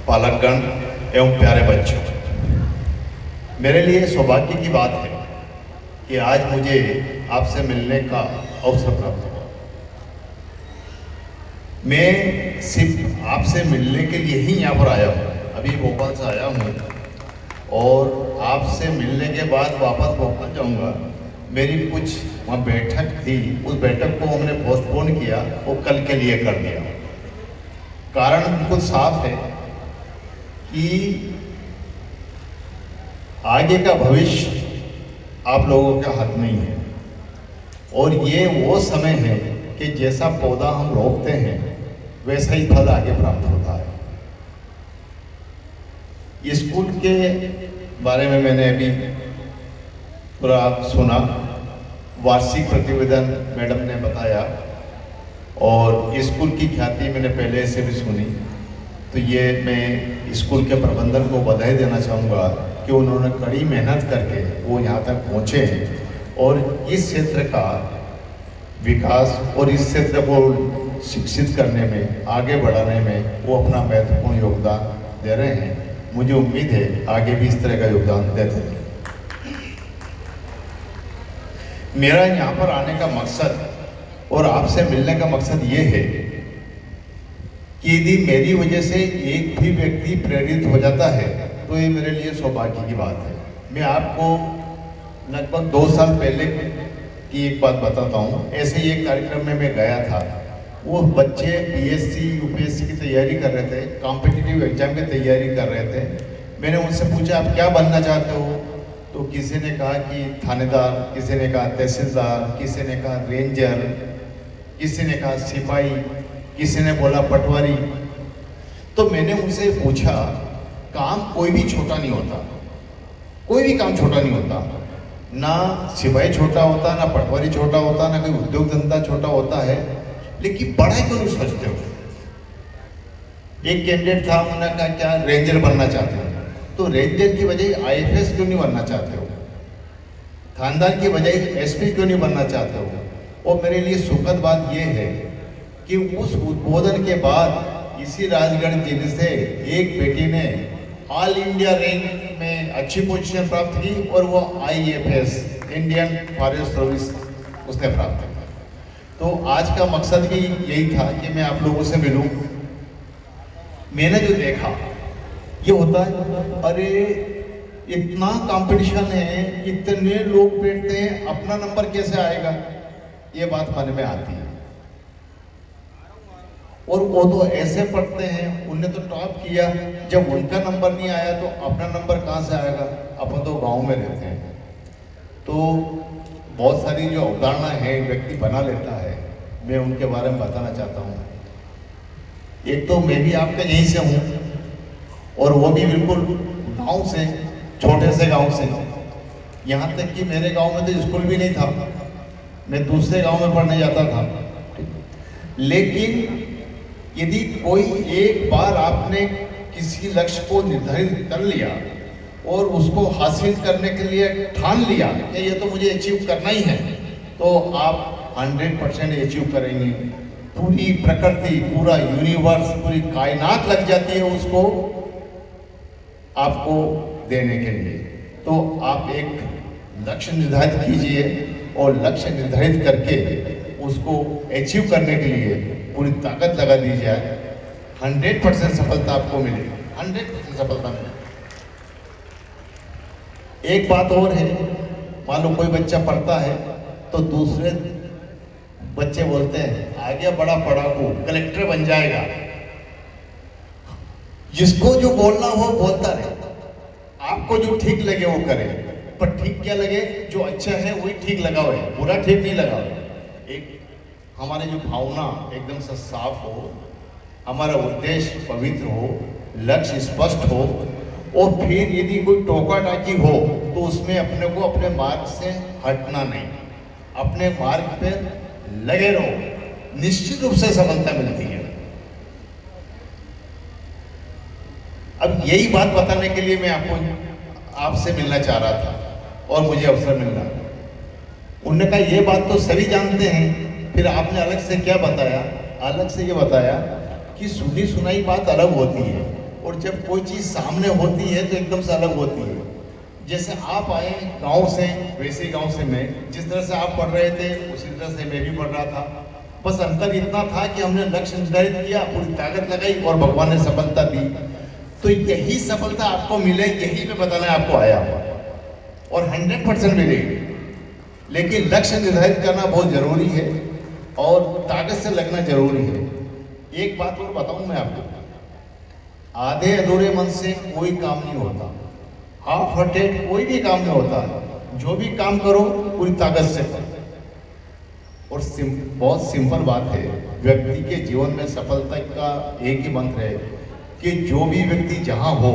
पालकगण एवं प्यारे बच्चों, मेरे लिए सौभाग्य की बात है कि आज मुझे आपसे मिलने का अवसर प्राप्त हुआ। मैं सिर्फ आपसे मिलने के लिए ही यहाँ पर आया हूँ। अभी भोपाल से आया हूँ और आपसे मिलने के बाद वापस भोपाल जाऊँगा। मेरी कुछ वहाँ बैठक थी, उस बैठक को हमने पोस्टपोन किया, वो कल के लिए कर दिया। कारण बिल्कुल साफ है कि आगे का भविष्य आप लोगों के हाथ में ही है और ये वो समय है कि जैसा पौधा हम रोपते हैं वैसा ही फल आगे प्राप्त होता है। स्कूल के बारे में मैंने अभी पूरा सुना, वार्षिक प्रतिवेदन मैडम ने बताया और स्कूल की ख्याति मैंने पहले से भी सुनी। तो ये मैं स्कूल के प्रबंधन को बधाई देना चाहूँगा कि उन्होंने कड़ी मेहनत करके वो यहाँ तक पहुँचे और इस क्षेत्र का विकास और इस क्षेत्र को शिक्षित करने में, आगे बढ़ाने में वो अपना महत्वपूर्ण योगदान दे रहे हैं। मुझे उम्मीद है आगे भी इस तरह का योगदान देते रहें। मेरा यहाँ पर आने का मकसद और आपसे मिलने का मकसद ये है कि यदि मेरी वजह से एक भी व्यक्ति प्रेरित हो जाता है तो ये मेरे लिए सौभाग्य की बात है। मैं आपको लगभग 2 साल पहले की एक बात बताता हूँ। ऐसे ही एक कार्यक्रम में मैं गया था। वो बच्चे पीएससी यूपीएससी की तैयारी कर रहे थे, कॉम्पिटिटिव एग्जाम की तैयारी कर रहे थे। मैंने उनसे पूछा आप क्या बनना चाहते हो? तो किसी ने कहा कि थानेदार, किसी ने कहा तहसीलदार, किसी ने कहा रेंजर, किसी ने कहा सिपाही, किसी ने बोला पटवारी। तो मैंने उनसे पूछा काम कोई भी छोटा नहीं होता, कोई भी काम छोटा नहीं होता। ना सिपाही छोटा होता, ना पटवारी छोटा होता, ना कोई उद्योग धंधा छोटा होता है, लेकिन बड़ा क्यों नहीं सोचते हो? एक कैंडिडेट था, उन्होंने कहा क्या रेंजर बनना चाहते हो? तो रेंजर की बजाय आईएफएस क्यों नहीं बनना चाहते हो? थानेदार की बजाय एसपी क्यों नहीं बनना चाहते हो? और मेरे लिए सुखद बात यह है कि उस उद्बोधन के बाद इसी राजगढ़ जिले से एक बेटी ने ऑल इंडिया रैंक में अच्छी पोजीशन प्राप्त की और वो आईएफएस, इंडियन फॉरेस्ट सर्विस, उसने प्राप्त की। तो आज का मकसद भी यही था कि मैं आप लोगों से मिलूं। मैंने जो देखा ये होता है, अरे इतना कंपटीशन है, इतने लोग बैठते हैं, अपना नंबर कैसे आएगा? ये बात मन में आती है। और वो तो ऐसे पढ़ते हैं, उनने तो टॉप किया, जब उनका नंबर नहीं आया तो अपना नंबर कहाँ से आएगा? अपन तो गांव में रहते हैं। तो बहुत सारी जो अवधारणा है व्यक्ति बना लेता है, मैं उनके बारे में बताना चाहता हूँ। एक तो मैं भी आपके यहीं से हूँ और वो भी बिल्कुल गांव से, छोटे से गांव से। यहाँ तक कि मेरे गांव में तो स्कूल भी नहीं था, मैं दूसरे गांव में पढ़ने जाता था। लेकिन यदि कोई एक बार आपने किसी लक्ष्य को निर्धारित कर लिया और उसको हासिल करने के लिए ठान लिया कि ये तो मुझे अचीव करना ही है, तो आप 100% अचीव करेंगे। पूरी प्रकृति, पूरा यूनिवर्स, पूरी कायनात लग जाती है उसको आपको देने के लिए। तो आप एक लक्ष्य निर्धारित कीजिए और लक्ष्य निर्धारित करके उसको अचीव करने के लिए पूरी ताकत लगा दी जाए, 100% सफलता आपको मिलेगी, 100% सफलता मिलेगी। एक बात और है, मान लो कोई बच्चा पढ़ता है तो दूसरे बच्चे बोलते हैं आगे बड़ा पढ़ाकू, कलेक्टर बन जाएगा। जिसको जो बोलना हो बोलता रहे, आपको जो ठीक लगे वो करे, पर ठीक क्या लगे, जो अच्छा है वही ठीक लगाओ, बुरा ठीक नहीं लगाओ। एक हमारे जो भावना एकदम से साफ हो, हमारा उद्देश्य पवित्र हो, लक्ष्य स्पष्ट हो, और फिर यदि कोई टोका टाकी हो तो उसमें अपने को अपने मार्ग से हटना नहीं, अपने मार्ग पे लगे रहो, निश्चित रूप से सफलता मिलती है। अब यही बात बताने के लिए मैं आपसे मिलना चाह रहा था और मुझे अवसर मिल रहा। उन्होंने कहा ये बात तो सभी जानते हैं, फिर आपने अलग से क्या बताया? अलग से ये बताया कि सुनी सुनाई बात अलग होती है और जब कोई चीज सामने होती है तो एकदम से अलग होती है। जैसे आप आए गांव से, वैसे ही गांव से मैं, जिस तरह से आप पढ़ रहे थे उसी तरह से मैं भी पढ़ रहा था। बस अंतर इतना था कि हमने लक्ष्य निर्धारित किया, पूरी ताकत लगाई और भगवान ने सफलता दी। तो यही सफलता आपको मिले, यही मैं बताने आपको आया और 100% मिलेगी। लेकिन लक्ष्य निर्धारित करना बहुत जरूरी है और ताकत से लगना जरूरी है। एक बात और बताऊं मैं आपको, आधे अधूरे मन से कोई काम नहीं होता, हाफ हार्टेड कोई भी काम नहीं होता। जो भी काम करो पूरी ताकत से करो। और बहुत सिंपल बात है, व्यक्ति के जीवन में सफलता का एक ही मंत्र है कि जो भी व्यक्ति जहां हो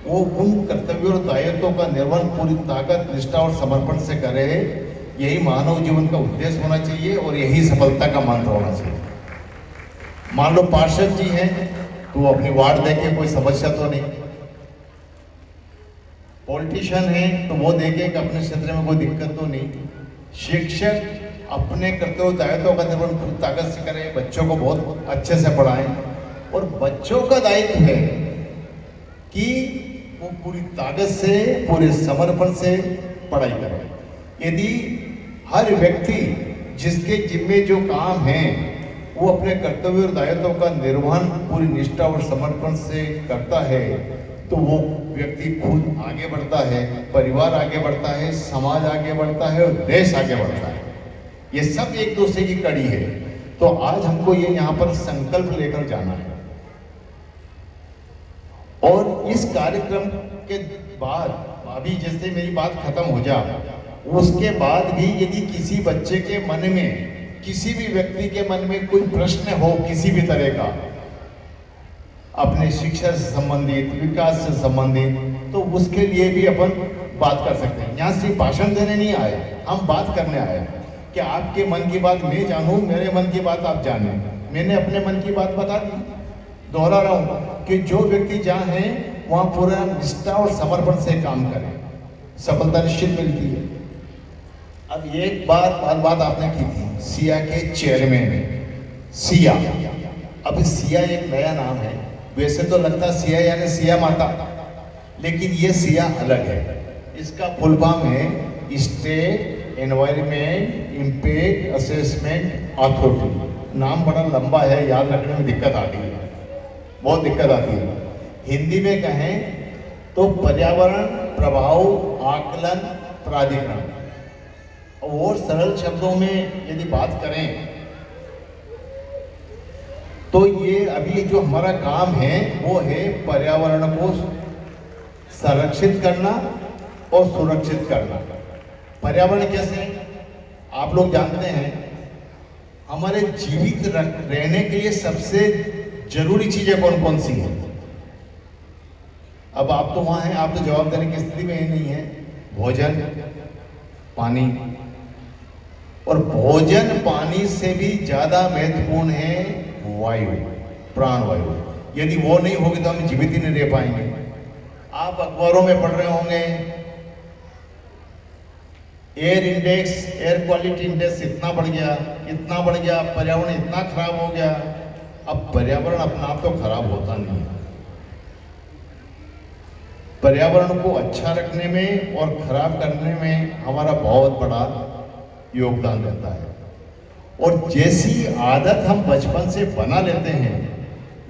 वो उन कर्तव्यों और दायित्वों का निर्वहन पूरी ताकत, निष्ठा और समर्पण से करे। यही मानव जीवन का उद्देश्य होना चाहिए और यही सफलता का मंत्र होना चाहिए। मान लो पार्षद जी हैं तो वो अपनी वार्ड देखे कोई समस्या तो नहीं, पॉलिटिशियन है तो वो देखे कि अपने क्षेत्र में कोई दिक्कत तो नहीं, शिक्षक अपने कर्तव्य दायित्वों का निर्वहन पूरी ताकत से करें, बच्चों को बहुत अच्छे से पढ़ाएं। और बच्चों का दायित्व है कि वो पूरी ताकत से, पूरे समर्पण से पढ़ाई करें। यदि हर व्यक्ति जिसके जिम्मे जो काम है वो अपने कर्तव्य और दायित्वों का निर्वहन पूरी निष्ठा और समर्पण से करता है तो वो व्यक्ति खुद आगे बढ़ता है, परिवार आगे बढ़ता है, समाज आगे बढ़ता है और देश आगे बढ़ता है। ये सब एक दूसरे की कड़ी है। तो आज हमको ये यहाँ पर संकल्प लेकर जाना है। और इस कार्यक्रम के बाद, अभी जैसे मेरी बात खत्म हो जाए, उसके बाद भी यदि किसी बच्चे के मन में, किसी भी व्यक्ति के मन में कोई प्रश्न हो किसी भी तरह का, अपने शिक्षा से संबंधित, विकास से संबंधित, तो उसके लिए भी अपन बात कर सकते हैं। यहाँ सिर्फ भाषण देने नहीं आए, हम बात करने आए कि आपके मन की बात मैं जानूं, मेरे मन की बात आप जाने। मैंने अपने मन की बात बता दी, दोहरा रहा हूं कि जो व्यक्ति जहां है वहां पूरा निष्ठा और समर्पण से काम करे, सफलता निश्चित मिलती है। अब एक बात आपने की थी सिया के चेयरमैन, सिया। अब सिया एक नया नाम है, वैसे तो लगता सिया यानी सिया माता, लेकिन ये सिया अलग है। इसका फुल फॉर्म है state environment impact assessment authority. नाम बड़ा लंबा है, याद रखने में दिक्कत आती है, बहुत दिक्कत आती है। हिंदी में कहें तो पर्यावरण प्रभाव आकलन प्राधिकरण। और सरल शब्दों में यदि बात करें तो ये अभी जो हमारा काम है वो है पर्यावरण को संरक्षित करना और सुरक्षित करना। पर्यावरण कैसे, आप लोग जानते हैं, हमारे जीवित रहने के लिए सबसे जरूरी चीजें कौन कौन सी हैं। अब आप तो वहां हैं, आप तो जवाब देने की स्थिति में ही नहीं है। भोजन, पानी, और भोजन पानी से भी ज्यादा महत्वपूर्ण है वायु, प्राण वायु। यदि वो नहीं होगी तो हम जीवित ही नहीं रह पाएंगे। आप अखबारों में पढ़ रहे होंगे air index, air quality index इतना बढ़ गया, पर्यावरण इतना खराब हो गया। अब पर्यावरण अपना आप तो खराब होता नहीं है, पर्यावरण को अच्छा रखने में और खराब करने में हमारा बहुत बड़ा योगदान रहता है। और जैसी आदत हम बचपन से बना लेते हैं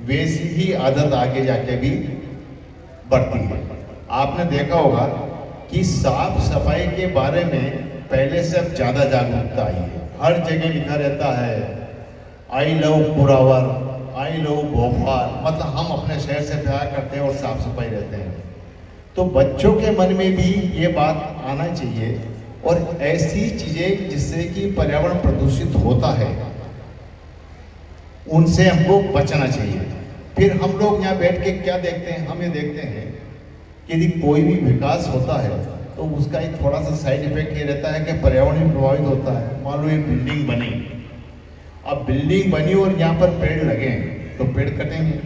वैसी ही आदत आगे जाके भी बढ़ती है। आपने देखा होगा कि साफ सफाई के बारे में पहले से अब ज्यादा जागरूकता आई है। हर जगह लिखा रहता है आई लव पुरावर, आई लव भोपाल, मतलब हम अपने शहर से प्यार करते हैं और साफ सफाई रहते हैं। तो बच्चों के मन में भी ये बात आना चाहिए और ऐसी चीजें जिससे कि पर्यावरण प्रदूषित होता है उनसे हमको बचना चाहिए। फिर हम लोग यहाँ बैठ के क्या देखते हैं, हम ये देखते हैं कि यदि कोई भी विकास होता है तो उसका एक थोड़ा सा साइड इफेक्ट ये रहता है कि पर्यावरण भी प्रभावित होता है। मान लो ये बिल्डिंग बनी, अब बिल्डिंग बनी और यहाँ पर पेड़ लगे तो पेड़ कटेंगे,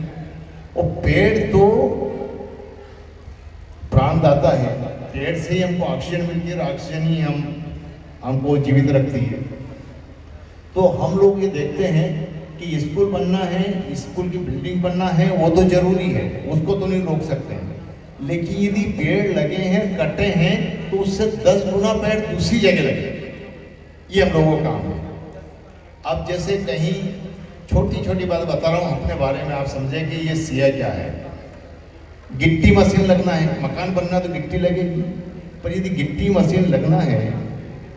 और पेड़ तो प्राणदाता है, पेड़ से ही हमको ऑक्सीजन मिलती है और ऑक्सीजन ही हमको जीवित रखती है। तो हम लोग ये देखते हैं कि स्कूल बनना है, स्कूल की बिल्डिंग बनना है, वो तो जरूरी है, उसको तो नहीं रोक सकते हैं। लेकिन यदि पेड़ लगे हैं, कटे हैं, तो उससे 10 गुना पेड़ दूसरी जगह लगे, ये हम लोगों का काम है। अब जैसे कहीं छोटी छोटी बात बता रहा हूँ अपने बारे में, आप समझे कि ये सिया क्या है। गिट्टी मशीन लगना है, मकान बनना तो गिट्टी लगेगी, पर यदि गिट्टी मशीन लगना है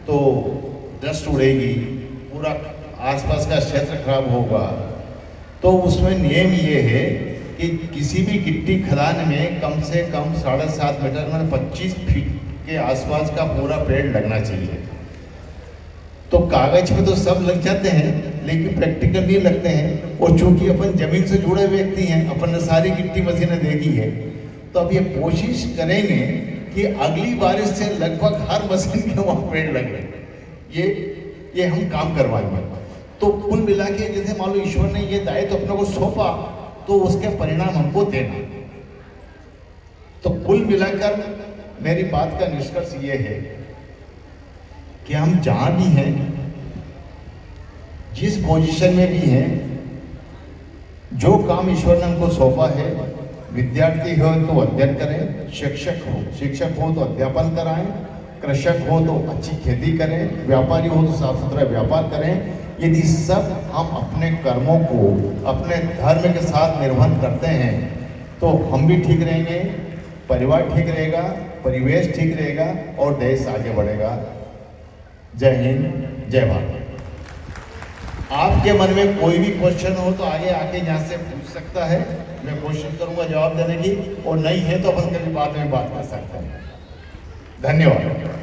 तो डस्ट उड़ेगी, पूरा आसपास का क्षेत्र खराब होगा। तो उसमें नियम ये है कि किसी भी गिट्टी खदान में कम से कम 7.5 मीटर में 25 फीट के आसपास का पूरा पेड़ लगना चाहिए। तो कागज पे तो सब लग जाते हैं, लेकिन प्रैक्टिकल नहीं लगते हैं। और चूंकि अपन जमीन से जुड़े व्यक्ति हैं, अपन ने सारी गिट्टी मशीनें देखी है, तो अब ये कोशिश करेंगे कि अगली बारिश से लगभग हर मशीन के वहां पेड़ लगे। ये हम काम करवाएंगे। तो कुल मिला के जैसे मान लो ईश्वर ने ये दायित्व अपने को सौंपा, तो उसके परिणाम हमको देना। तो कुल मिलाकर मेरी बात का निष्कर्ष ये है कि हम जहां भी हैं, जिस पोजीशन में भी हैं, जो काम ईश्वर ने हमको सौंपा है, विद्यार्थी हो तो अध्ययन करें, शिक्षक हो तो अध्यापन कराएं, कृषक हो तो अच्छी खेती करें, व्यापारी हो तो साफ सुथरा व्यापार करें। यदि सब हम अपने कर्मों को अपने धर्म के साथ निर्वहन करते हैं, तो हम भी ठीक रहेंगे, परिवार ठीक रहेगा, परिवेश ठीक रहेगा और देश आगे बढ़ेगा। जय हिंद, जय भारत। आपके मन में कोई भी क्वेश्चन हो तो आगे आके यहाँ से पूछ सकता है, मैं कोशिश करूंगा जवाब देने की, और नहीं है तो अपन कभी बाद में बात कर सकते हैं। धन्यवाद।